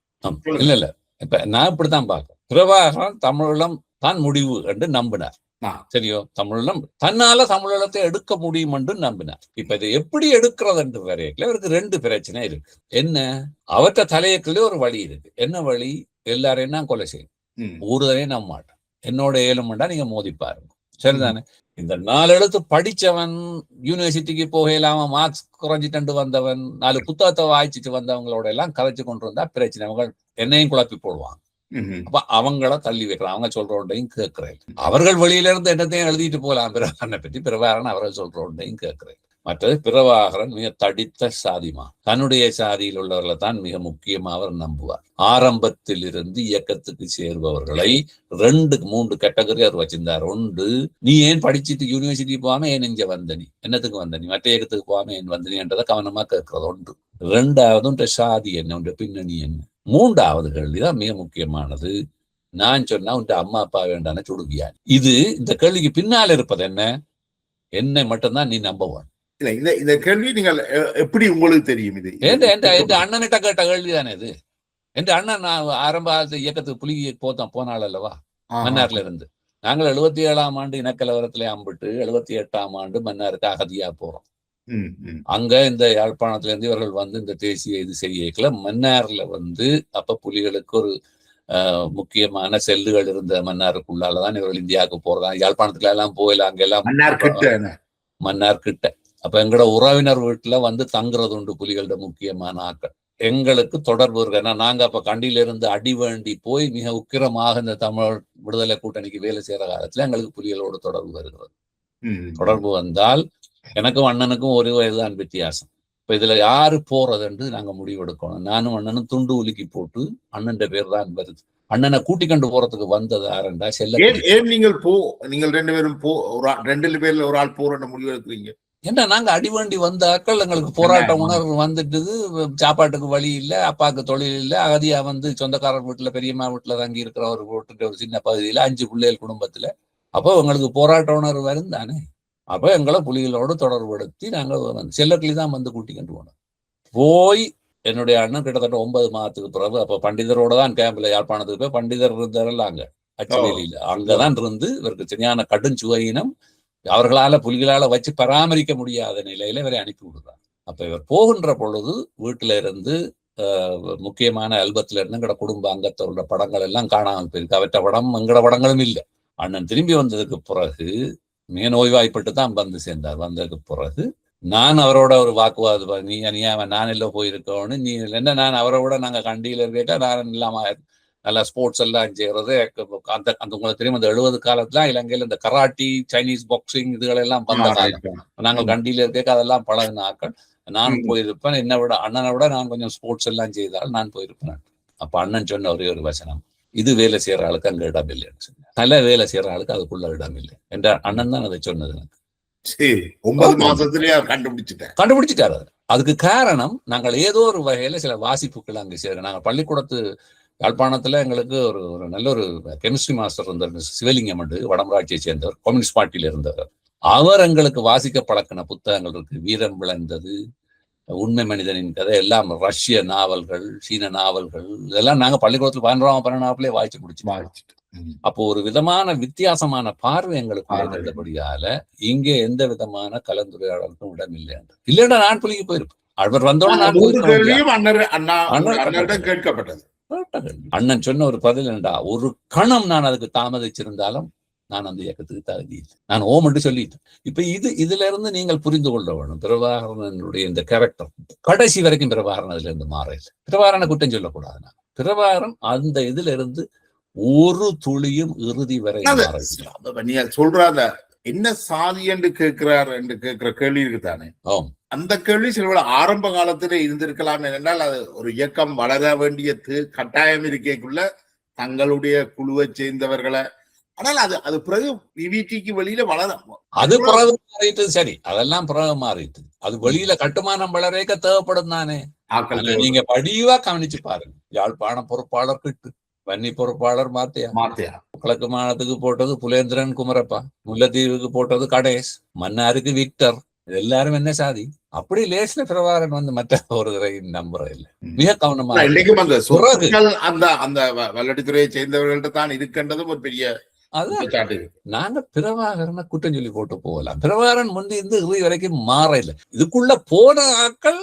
B: இல்ல இப்ப நான் இப்படித்தான் பார்க்கிறேன். பிரபாகரன் தமிழீழம் தான் முடிவு என்று நம்பினார். சரியோ, தமிழீழம் தன்னால தமிழீழத்தை எடுக்க முடியும் என்று நம்பினார். இப்ப இதை எப்படி எடுக்கிறது என்று வரையில அவருக்கு ரெண்டு பிரச்சனை இருக்கு. என்ன, அவற்ற தலையக்குள்ளே ஒரு வழி இருக்கு. என்ன வழி? எல்லாரையும் நான் கொலை செய்யும், ஊருதலையும் நம்ப மாட்டேன், என்னோட ஏழுமண்டா நீங்க மோதி பாருங்க, சரிதானே? இந்த 4 எழுத்து படிச்சவன், யூனிவர்சிட்டிக்கு போகலாம மார்க்ஸ் குறைஞ்சிட்டு வந்தவன், 4 புத்தகத்தை வாய்ச்சிட்டு வந்தவங்களோட எல்லாம் கதைச்சு கொண்டு வந்தா பிரச்சனை, அவங்க என்னையும் குழப்பி போடுவாங்க. அப்ப அவங்கள தள்ளி வைக்கலாம், அவங்க சொல்றோண்டையும் கேட்கிறேன். அவர்கள் வெளியில இருந்து என்னத்தையும் எழுதிட்டு போகலாம் பிரபாகரனை பற்றி, பிரபாகரன் அவர்கள் சொல்றோண்டையும் கேட்கிறேன். மற்றது, பிரபாகரன் மிக தடித்த சாதிமா, தன்னுடைய சாதியில் உள்ளவர்களை தான் மிக முக்கியமா அவர் நம்புவார். ஆரம்பத்தில் இருந்து இயக்கத்துக்கு சேர்பவர்களை 2-3 கேட்டகரி அவர் வச்சிருந்தார். ஒன்று, நீ ஏன் படிச்சுட்டு யூனிவர்சிட்டி போகாம ஏன் இங்க வந்த, நீ என்னத்துக்கு வந்த, நீ மற்ற இயக்கத்துக்கு போகாம ஏன் வந்த நீன்றதை கவனமா கேட்கறது ஒன்று. 2வது, உன்ற சாதி என்ன, உன்ற பின்னணி என்ன. 3வது கேள்விதான் மிக முக்கியமானது, நான் சொன்னா உன் அம்மா அப்பா வேண்டான சுடுவியா. இது இந்த கேள்விக்கு பின்னால் இருப்பது என்ன, என்னை மட்டும்தான் நீ நம்புவான்.
A: இந்த கேள்வி நீங்கள் எப்படி உங்களுக்கு தெரியும்? இது
B: என் அண்ணனிட்ட கேட்ட கேள்விதானே இது. என் அண்ணன் நான் ஆரம்ப இயக்கத்துக்கு புலி போனாள் அல்லவா, மன்னார்ல இருந்து. நாங்கள் 77ஆம் ஆண்டு இனக்கலவரத்திலே அம்பிட்டு 78ஆம் ஆண்டு மன்னாருக்கு அகதியா போறோம். அங்க இந்த யாழ்ப்பாணத்துல இருந்து இவர்கள் இந்த தேசிய இது செய்யல, மன்னார்ல அப்ப புலிகளுக்கு ஒரு முக்கியமான செல்லுகள் இருந்த மன்னாருக்குள்ளாலதான் இவர்கள் இந்தியாவுக்கு போறதா. யாழ்ப்பாணத்துல எல்லாம் போயில, அங்கெல்லாம் மன்னார் கிட்ட. அப்ப எங்களோட உறவினர் வீட்டுல தங்குறது உண்டு புலிகளோட முக்கியமான ஆக்கள். எங்களுக்கு தொடர்பு இருக்கு. ஏன்னா நாங்க அப்ப கண்டியில இருந்து அடி வேண்டி போய் மிக உக்கிரமாக இந்த தமிழ் விடுதலை கூட்டணிக்கு வேலை செய்யற காலத்துல எங்களுக்கு புலிகளோட தொடர்பு வருகிறது. தொடர்பு வந்தால் எனக்கும் அண்ணனுக்கும் 1 வயதுதான் வித்தியாசம். இப்ப இதுல யாரு போறது என்று நாங்க முடிவெடுக்கணும். நானும் அண்ணனும் துண்டு உலுக்கி போட்டு அண்ணன் பேர் தான் வருது. அண்ணனை கூட்டி கொண்டு போறதுக்கு வந்தது யாருண்டா செல்ல.
A: நீங்கள் 2 பேரும் 2 பேர்ல ஒரு ஆள் போற முடிவு எடுக்கிறீங்க?
B: ஏன்னா நாங்க அடிவண்டி வந்த ஆட்கள், எங்களுக்கு போராட்ட உணர்வு வந்துட்டுது, சாப்பாட்டுக்கு வழி இல்லை, அப்பாவுக்கு தொழில் இல்லை, அகதியா சொந்தக்காரர் வீட்டுல பெரியம்மா வீட்டுல தங்கி இருக்கிற ஒரு சின்ன பகுதியில 5 பிள்ளைகள் குடும்பத்துல. அப்போ உங்களுக்கு போராட்ட உணர்வு வரும் தானே. அப்ப எங்களை புலிகளோடு தொடர்புபடுத்தி நாங்கள் செல்லக்கிளி தான் கூட்டி கொண்டு போனோம். போய் என்னுடைய அண்ணன் கிட்டத்தட்ட 9 மாதத்துக்கு பிறகு, அப்ப பண்டிதரோட தான் கேம்ப்ல யாழ்ப்பாணத்துக்கு போய் பண்டிதர் இருந்தாரல்ல அங்க அச்சுவேலியில, அங்கதான் இருந்து இவருக்கு சரியான கடும் சுவையினம், அவர்களால புலிகளால வச்சு பராமரிக்க முடியாத நிலையில இவரை அனுப்பி விடுறாங்க. அப்ப இவர் போகின்ற பொழுது வீட்டுல இருந்து முக்கியமான ஆல்பத்துல இருந்து எங்கட குடும்ப அங்கத்தோட படங்கள் எல்லாம் காணாமல் போயிருக்கு. அவற்ற படம் எங்கட படங்களும் இல்லை. அண்ணன் திரும்பி வந்ததுக்கு பிறகு மிக நோய்வாய்ப்பட்டு தான் சேர்ந்தார். வந்ததுக்கு பிறகு நான் அவரோட ஒரு வாக்குவாதம், நீ நான் எல்லாம் போயிருக்கோன்னு, நீ என்ன, நான் அவரை விட நாங்க கண்டியில இருக்க, நான் இல்லாம நல்லா ஸ்போர்ட்ஸ் எல்லாம் செய்யறது. அந்த உங்களுக்கு தெரியும், அந்த 70 காலத்துல இலங்கையில இந்த கராட்டி, சைனீஸ் பாக்ஸிங் இதுகள் எல்லாம் வந்த காலம். நாங்கள் கண்டியில இருக்க அதெல்லாம் பழகின ஆக்கள். நானும் போயிருப்பேன். என்னை விட அண்ணனை விட நான் கொஞ்சம் ஸ்போர்ட்ஸ் எல்லாம் செய்தால் நான் போயிருப்பேன். அப்ப அண்ணன் சொன்ன ஒரே ஒரு வசனம், இது வேலை செய்யற ஆளுக்கு அங்க இடம் இல்லைன்னு சொன்னேன். நல்ல வேலை செய்யற ஆளுக்கு அதுக்குள்ள இடம் இல்லை என்ற அண்ணன் தான் அதை சொன்னது எனக்கு.
A: 9 மாசத்துலயே
B: கண்டுபிடிச்சிட்டாரு. அதுக்கு காரணம், நாங்கள் ஏதோ ஒரு வகையில சில வாசிப்புகள் அங்கே செய்யறோம். நாங்கள் பள்ளிக்கூடத்து யாழ்ப்பாணத்துல எங்களுக்கு ஒரு நல்ல ஒரு கெமிஸ்ட்ரி மாஸ்டர் இருந்தார், சிவலிங்கம் வடமராட்சியை சேர்ந்தவர், கம்யூனிஸ்ட் பார்ட்டியில இருந்தவர். அவர் எங்களுக்கு வாசிக்க பழக்கின புத்தகங்கள் இருக்கு. வீரம் விளைந்தது, உண்மை மனிதனின் கதை, எல்லாம் ரஷ்ய நாவல்கள், சீன நாவல்கள், இதெல்லாம் நாங்க பள்ளிக்கூடத்தில் 12ஆம் வாய்ச்சி முடிச்சு. அப்போ ஒரு விதமான வித்தியாசமான பார்வை எங்களுக்கு இருந்தபடியால இங்கே எந்த விதமான கலந்துரையாடலுக்கும் இடம் இல்லை. இல்லைன்னா நான் புலிக்கு போயிருப்பேன். அவர் வந்தோட
A: கேட்கப்பட்டது.
B: அண்ணன் சொன்ன ஒரு பதில் என்னடா, ஒரு கணம் நான் அதுக்கு தாமதிச்சிருந்தாலும் நான் அந்த இயக்கத்துக்கு தகுதி இல்லை, நான் ஓம் என்று சொல்லிட்டேன். இப்ப இதுல இருந்து நீங்கள் புரிந்து கொள்ள வேணும், பிரபாகரனுடைய இந்த கேரக்டர் கடைசி வரைக்கும் பிரபாகரன் அதுல இருந்து மாறல. பிரபாகரனை குற்றம் சொல்லக்கூடாது. நான் பிரபாகரன் அந்த இதுல இருந்து ஒரு துளியும் இறுதி வரை
A: நீ சொல்றாத என்ன சாதி என்று கேட்கிறார் என்று கேட்கிற கேள்வி இருக்குதானே, அந்த கேள்வி சில ஆரம்ப காலத்துல இருந்திருக்கலாம். என்றால் அது ஒரு இயக்கம் வளர வேண்டிய கட்டாயம் இருக்கைக்குள்ள தங்களுடைய குழுவை சேர்ந்தவர்களை, ஆனால் அது பிறகு விவிடிக்கு வெளியில
B: அது பிறகு மாறிட்டு, சரி அதெல்லாம் பிறகு மாறிட்டு, அது வெளியில கட்டுமானம் வளரேக்க தேவைப்படும் தானே. நீங்க படிவா கவனிச்சு பாருங்க. யாழ்ப்பாண பொறுப்பாளர் கிட்டு, வன்னி பொறுப்பாளர் மாத்தியா, கிழக்கு மாநிலத்துக்கு போட்டது புலேந்திரன் குமரப்பா, முல்லைத்தீவுக்கு போட்டது கடேஷ், மன்னாருக்கு விக்டர், எல்லாரும் என்ன சாதி. அப்படி லேசில பிரபாகரன் வந்து மற்ற ஒரு நம்புற இல்லை. மிக கவனமா
A: அந்த வல்லடித்துறையை சேர்ந்தவர்கள்ட்ட தான் இருக்கின்றதும் ஒரு பெரிய.
B: நாங்க பிரபாகரனை குற்றம் சொல்லி போட்டு போகலாம். பிரபாகரன் முந்தி இருந்து இறுதி வரைக்கும் மாற இல்லை. இதுக்குள்ள போன ஆட்கள்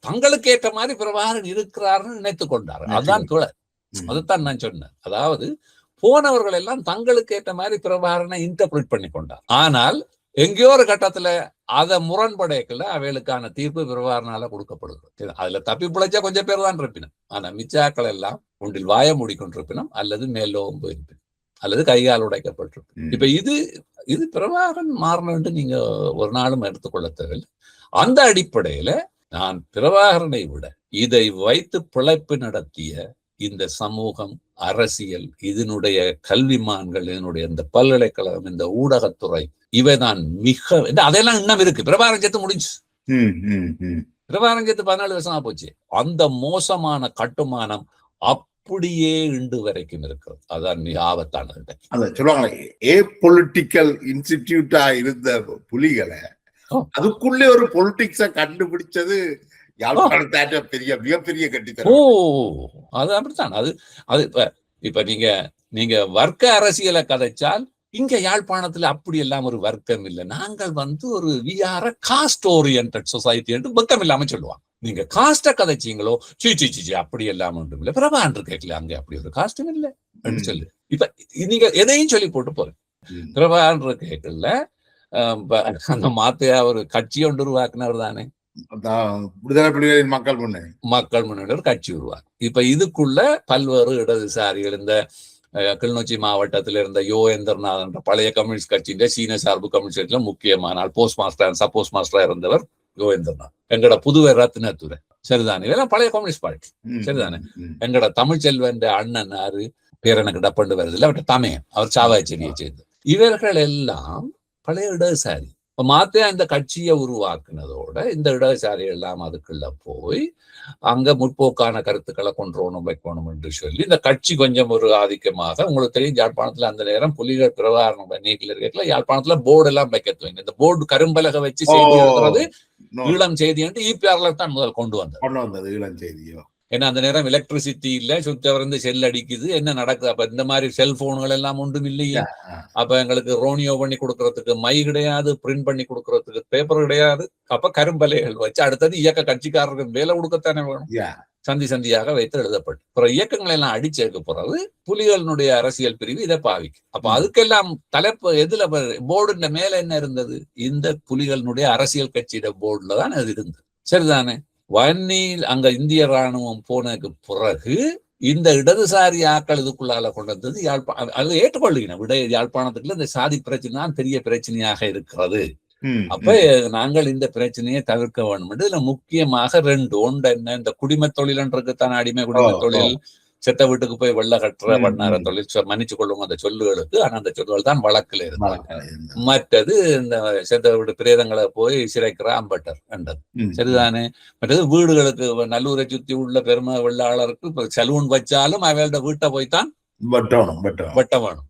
B: தங்களுக்கு ஏற்ற மாதிரி பிரபாகரன் இருக்கிறார்னு நினைத்து கொண்டாரு. அதுதான் தோழர், அதுதான் நான் சொன்னேன். அதாவது போனவர்கள் எல்லாம் தங்களுக்கு ஏற்ற மாதிரி பிரபாகரனை இன்டர்பிரேட் பண்ணி கொண்டார். ஆனால் எங்கேயோ ஒரு கட்டத்துல அதை முரண்படைக்கல அவைகளுக்கான தீர்ப்பு பிரபாகரனால கொடுக்கப்படுகிறது. அதுல தப்பி பிழைச்சா கொஞ்சம் பேர் தான் இருப்பினும், ஆனா மிச்சாக்கள் எல்லாம் ஒன்றில் வாய மூடிக்கொண்டிருப்பினும் அல்லது மேலோவும் போயிருப்பினும் அல்லது கையால் உடைக்கப்பட்டிருக்கும். இப்ப இது பிரபாகரன் மாறணும்னு நீங்க ஒரு நாளும் எடுத்துக்கொள்ள தேவையில்லை. அந்த அடிப்படையில நான் பிரபாகரனை விட இதை வைத்து பிழைப்பு நடத்திய இந்த சமூகம், அரசியல், இதனுடைய கல்விமான்கள், இதனுடைய இந்த பல்கலைக்கழகம், இந்த ஊடகத்துறை, இவைதான் மிக, அதெல்லாம் இன்னும் இருக்கு. பிரபாகரன் சேர்த்து முடிஞ்சு, பிரபாகரன் சேர்த்து 14 வருஷமா போச்சு. அந்த மோசமான கட்டுமானம் அப்படியே இன்று வரைக்கும் இருக்கிறது. அதான் மிக ஆபத்தானது.
A: சொல்லுவாங்க ஏ பொலிட்டிக்கல் இன்ஸ்டிடியூட்டா இருந்த புலிகளை அதுக்குள்ளே ஒரு பொலிட்டிக்ஸ கண்டுபிடிச்சது யாழ்ப்பாணத்தாட்ட மிகப்பெரிய கட்டித்தனம்.
B: அது அப்படித்தான். அது இப்ப நீங்க வர்க்க அரசியலை கதைச்சால் இங்க யாழ்ப்பாணத்துல அப்படி எல்லாம் ஒரு வர்க்கம் இல்லை. நாங்கள் ஒரு we are a caste oriented society என்று பக்கம் இல்லாம சொல்லுவாங்க. நீங்க காஸ்ட கதைச்சீங்களோ சீச்சி அப்படி எல்லாம் ஒன்றும் இல்லை. பிரபாகரன் கேட்கல அங்க அப்படி ஒரு காஸ்டும் இல்லை சொல்லு. இப்ப நீங்க எதையும் சொல்லி போட்டு போறேன். பிரபாகரன் கேட்கல அந்த மாத்தையா ஒரு கட்சி ஒன்று உருவாக்குனவர் தானே,
A: விடுதலை புலிகளின் மக்கள்
B: முன்னணி ஒரு கட்சி உருவாக்கு. இப்ப இதுக்குள்ள பல்வேறு இடதுசாரிகள், இந்த கிளிநொச்சி மாவட்டத்தில் இருந்த யோகேந்திரநாதன் பழைய கம்யூனிஸ்ட் கட்சியின் சீன சார்பு கம்யூனிஸ்ட் கட்சியில முக்கியமான போஸ்ட் மாஸ்டர் சப்போஸ் மாஸ்டரா இருந்தவர் யோகேந்திரநாத். எங்கட புதுவை ரத்னத்துறை சரிதானே, இதெல்லாம் பழைய கம்யூனிஸ்ட் பார்ட்டி சரிதானே. எங்கட தமிழ்ச்செல்வன் அண்ணன் பேர் எனக்கு டப்பண்டு வருது இல்லை, அவர்கிட்ட தமையன், அவர் சாவாய்ச்சேரியை சேர்ந்து. இவர்கள் எல்லாம் பழைய இடதுசாரி. இப்ப மாத்தியா இந்த கட்சியை உருவாக்குனதோட இந்த இடதுசாரி எல்லாம் அதுக்குள்ள போய் அங்க முற்போக்கான கருத்துக்களை கொண்டுறணும் வைக்கணும் என்று சொல்லி இந்த கட்சி கொஞ்சம் ஒரு ஆதிக்கமாக, உங்களுக்கு தெரியும் யாழ்ப்பாணத்துல அந்த நேரம் புலிகள் பிரபாகரன் நீக்கில் இருக்கல, யாழ்ப்பாணத்துல போர்டு எல்லாம் வைக்க இந்த போர்டு கரும்பலக வச்சு செய்தி எழுதுறது ஈழம் செய்தி என்று இபிஆர்ல தான் முதல் கொண்டு வந்தது
A: ஈழம் செய்தியோ.
B: ஏன்னா அந்த நேரம் எலக்ட்ரிசிட்டி இல்ல, சுத்தவர்ந்து செல் அடிக்குது, என்ன நடக்குது. அப்ப இந்த மாதிரி செல்போன்கள் எல்லாம் ஒன்றும் இல்லையே. அப்ப எங்களுக்கு ரோனியோ பண்ணி கொடுக்கறதுக்கு மை கிடையாது, பிரிண்ட் பண்ணி கொடுக்கறதுக்கு பேப்பர் கிடையாது. அப்ப கரும்பலைகள் வச்சு அடுத்தது இயக்க கட்சிக்காரருக்கு வேலை கொடுக்கத்தானே வேணும். சந்தியாக வைத்து எழுதப்பட்டு அப்புறம் இயக்கங்களை எல்லாம் அடிச்சேர்க்க போறது புலிகளினுடைய அரசியல் பிரிவு இதை பாவிக்கு. அப்ப அதுக்கெல்லாம் தலைப்பு எதுல போர்டுன்ற மேல என்ன இருந்தது, இந்த புலிகளினுடைய அரசியல் கட்சியோட போர்டுல தான் அது இருந்தது சரிதானே. வன்னியில் அங்க இந்திய ராணுவம் போனதுக்கு பிறகு இந்த இடதுசாரி ஆக்கள் இதுக்குள்ளால கொண்டு வந்தது அது ஏற்றுக்கொள்ளுகிறேன். யாழ்ப்பாணத்துக்குள்ள இந்த சாதி பிரச்சனை தான் பெரிய பிரச்சனையாக இருக்கிறது. அப்ப நாங்கள் இந்த பிரச்சனையை தவிர்க்க வேண்டும். இதுல முக்கியமாக 2 ஒன்று என்ன, இந்த குடிமை தொழில்ன்றதுக்கு தானே அடிமை குடிமை தொழில், செத்த வீட்டுக்கு போய் வெள்ள கட்டுற வண்ணார தொழில் மன்னிச்சு கொள்ளும் அந்த சொல்லுகளுக்கு. ஆனா அந்த சொல்லுகள் தான் வழக்கில் இருந்தாங்க. மற்றது இந்த செத்த வீட்டு பிரேதங்களை போய் சிறைக்கிற அம்பட்டர் என்றது சரிதானே. மற்றது வீடுகளுக்கு நல்லூரை சுத்தி உள்ள பெருமை வெள்ளாளருக்கு சலூன் வச்சாலும் அவளோட வீட்டை போய்தான் வெட்ட வேணும்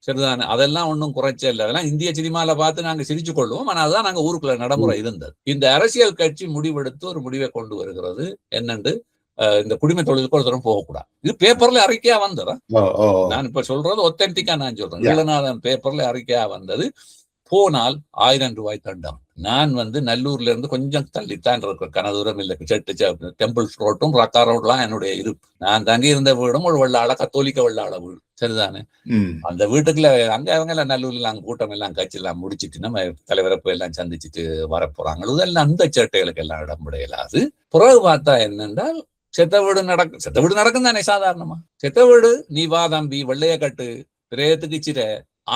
B: சரிதானே. அதெல்லாம் ஒன்றும் குறைச்ச இல்லை. அதெல்லாம் இந்திய சினிமால பார்த்து நாங்க சிரிச்சு கொள்வோம். ஆனா அதுதான் நாங்க ஊருக்குள்ள நடைமுறை இருந்தது. இந்த அரசியல் கட்சி முடிவெடுத்து ஒரு முடிவை கொண்டு வருகிறது என்னன்னு, இந்த குடிமை தொழிலுக்கு ஒரு தரம் போகக்கூடாது. இது பேப்பர்ல அறிக்கையா வந்ததா, நான் இப்ப சொல்றது ஒத்தன்டிக்கா நான் சொல்றேன். ஈழநாதன் பேப்பர்ல அறிக்கையா வந்தது. போனால் 1000 ரூபாய் தண்டம். நான் நல்லூர்ல இருந்து கொஞ்சம் தள்ளித்தான் இருக்கிற கனதூரம் இல்லை, டெம்பிள் ரோட்டும் ரத்தா ரோட்லாம் என்னுடைய இருப்பு. நான் தங்கி இருந்த வீடும் ஒரு வெள்ளாள கத்தோலிக்க வெள்ளாள வீடு சரிதானே. அந்த வீட்டுக்குள்ள அங்க அவங்க எல்லாம் நல்லூர்ல அங்க கூட்டம் எல்லாம் கட்சி எல்லாம் முடிச்சுட்டு நம்ம தலைவரப்பு எல்லாம் சந்திச்சுட்டு வரப்போறாங்க. இதெல்லாம் அந்த சேட்டைகளுக்கு எல்லாம் இடம் விடையலாது. பிறகு பார்த்தா என்னென்றால் செத்த வீடு நடக்கும் தானே சாதாரணமா. செத்த வீடு நீ வா தம்பி வெள்ளைய கட்டு பிரேயத்துக்கு சிற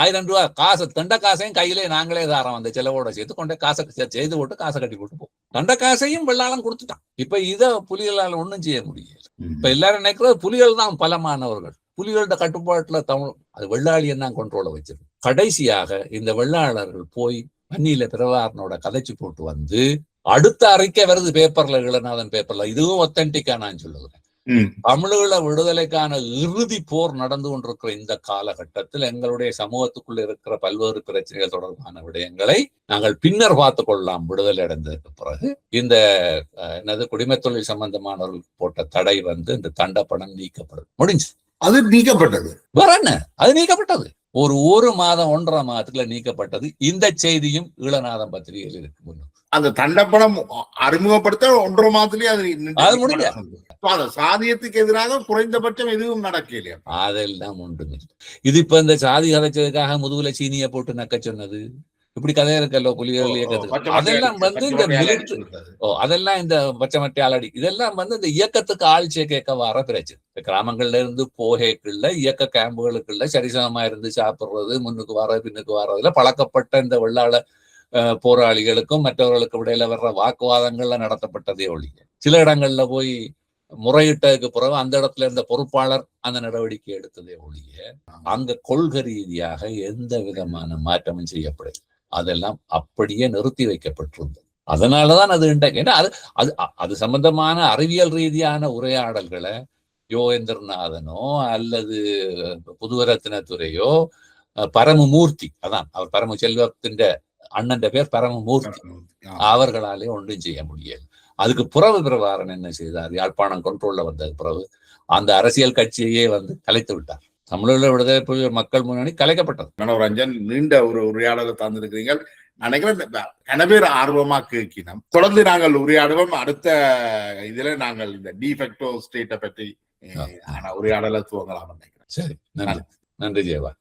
B: 1000 ரூபாய் காசு தண்ட காசையும் கையிலே நாங்களே தாரோம் அந்த செலவோட சேர்த்து கொண்டே காசை செய்து போட்டு காசை கட்டி போட்டு போ. தண்ட காசையும் வெள்ளாளம் கொடுத்துட்டான். இப்ப இத புலிகளால் ஒண்ணும் செய்ய முடியாது. இப்ப எல்லாரும் நினைக்கிறது புலிகள் தான் பலமானவர்கள். புலிகளோட கட்டுப்பாட்டுல தமிழ் அது வெள்ளாளியை தான் கண்ட்ரோல வச்சிருக்கு. கடைசியாக இந்த வெள்ளாளர்கள் போய் மண்ணில பிரபாகரனோட கதைச்சு போட்டு அடுத்த அறிக்கை வருது பேப்பர்ல, ஈழநாதன் பேப்பர்ல. இதுவும் ஒத்தன்டிக்கா நான் சொல்லுகிறேன். தமிழீழ விடுதலைக்கான இறுதி போர் நடந்து கொண்டிருக்கிற இந்த காலகட்டத்தில் எங்களுடைய சமூகத்துக்குள்ள இருக்கிற பல்வேறு பிரச்சனைகள் தொடர்பான விடயங்களை நாங்கள் பின்னர் பார்த்துக் கொள்ளலாம். விடுதலை அடைந்ததற்கு பிறகு இந்த குடிமை தொழில் சம்பந்தமானவர்கள் போட்ட தடை இந்த தண்டப்பணம் நீக்கப்படுது. முடிஞ்சு
A: அது நீக்கப்பட்டது.
B: வேற என்ன, அது நீக்கப்பட்டது. ஒரு மாதம் 1.5 மாதத்துக்குள்ள நீக்கப்பட்டது. இந்த செய்தியும் ஈழநாதன் பத்திரிகையில் இருக்கு.
A: அந்த தண்டப்பணம் அறிமுகப்படுத்த 1.5 மாதத்திலேயே அது
B: முடிஞ்ச
A: சாதியத்துக்கு எதிராக குறைந்தபட்சம் எதுவும் நடக்கலையா?
B: அதெல்லாம் ஒன்றும். இது இப்ப இந்த சாதி கதைச்சதுக்காக முதுகுல சீனியை போட்டு நக்க சொன்னது இப்படி கதை இருக்கல்லோ புலிகள் இயக்கத்துக்கு. அதெல்லாம் இந்த மிலிட்டரி அதெல்லாம் இந்த பச்சைமட்டையாளடி இதெல்லாம் இந்த இயக்கத்துக்கு ஆள் சேர்க்க வர பிரச்சனை. கிராமங்கள்ல இருந்து போகைக்குள்ள இயக்க கேம்புகளுக்குள்ள சரிசமமா இருந்து சாப்பிடுறது, முன்னுக்கு வர பின்னுக்கு வர்றதுல பழக்கப்பட்ட இந்த வெள்ளாள போராளிகளுக்கும் மற்றவர்களுக்கு இடையில வர்ற வாக்குவாதங்கள்ல நடத்தப்பட்டதே ஒழிய, சில இடங்கள்ல போய் முறையிட்டதுக்கு பிறகு அந்த இடத்துல இருந்த பொறுப்பாளர் அந்த நடவடிக்கை எடுத்ததே ஒழிய அங்க கொள்கை ரீதியாக எந்த விதமான மாற்றமும் செய்யப்படல. அதெல்லாம் அப்படியே நிறுத்தி வைக்கப்பட்டிருந்தது. அதனாலதான் அது ஏன்னா அது சம்பந்தமான அறிவியல் ரீதியான உரையாடல்களை யோகேந்திரநாதனோ அல்லது புதுவரத்தினத்துறையோ பரமமூர்த்தி, அதான் அவர் பரம செல்வத்தின் அண்ணன் பேர் பரமமூர்த்தி, அவர்களாலே ஒன்றும் செய்ய முடியாது. அதுக்கு பிரபாகரன் என்ன செய்தார்? யாழ்ப்பாணம் கண்ட்ரோல்ல வந்தது பிறகு அந்த அரசியல் கட்சியே கலைத்து விட்டார். தமிழீழ விடுதலை புலிகள் மக்கள் முன்னணி கலைக்கப்பட்டது.
A: மனோரஞ்சன், நீண்ட ஒரு உரையாடலை தந்திருக்கிறீர்கள். நினைக்கிறேன் கனவேறு ஆர்வமா கேட்கினோம். தொடர்ந்து நாங்கள் உரையாடுவோம். அடுத்த இதுல நாங்கள் இந்த டிஃபெக்டோ ஸ்டேட்டை பற்றி உரையாடலை துவங்கலாம் நினைக்கிறேன்.
B: சரி, நன்றி ஜெயவா.